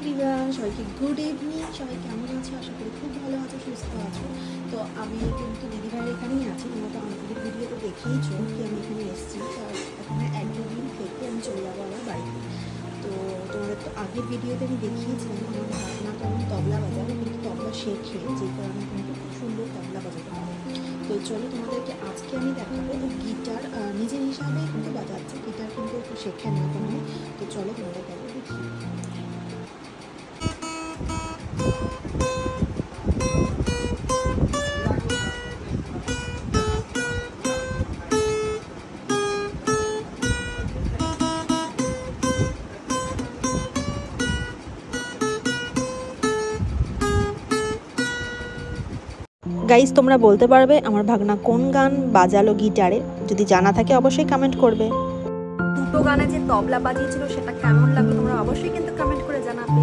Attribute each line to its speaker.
Speaker 1: Everyone, সবাইকে good evening. সবাই কেমন আছো? আশা করি খুব ভালো আছো, সুস্থ আছো। তো আমি কিন্তু দিদিভাইয়ের এখানেই আছি। তোমরা তো আমাদের ভিডিওতে দেখেইছো কি আমি এখানে এসেছি। তো এখানে এক দুদিন থেকে আমি চলে যাবো আমার বাড়িতে। তো তোমাদের তো আগের ভিডিওতে আমি দেখিয়েছিলাম আমার ভাবনা কেমন তবলা বাজায়, কিন্তু তবলা শেখে, যে কারণে কিন্তু খুব সুন্দর তবলা বাজাতে পারে। তো চলো তোমাদেরকে আজকে আমি দেখাবো। ও গিটার নিজের হিসাবে কিন্তু বাজাচ্ছে, গিটার কিন্তু একটু শেখে না কোনো। তো চলো তোমাদেরকে আগে দেখি। গাইস, তোমরা বলতে পারবে আমার ভাগনা কোন গান বাজালো গিটারে? যদি জানা থাকে অবশ্যই কমেন্ট করবে। দুটো গানে যে তবলা বাজিয়েছিল সেটা কেমন লাগলো তোমরা অবশ্যই কিন্তু কমেন্ট করে জানাবে।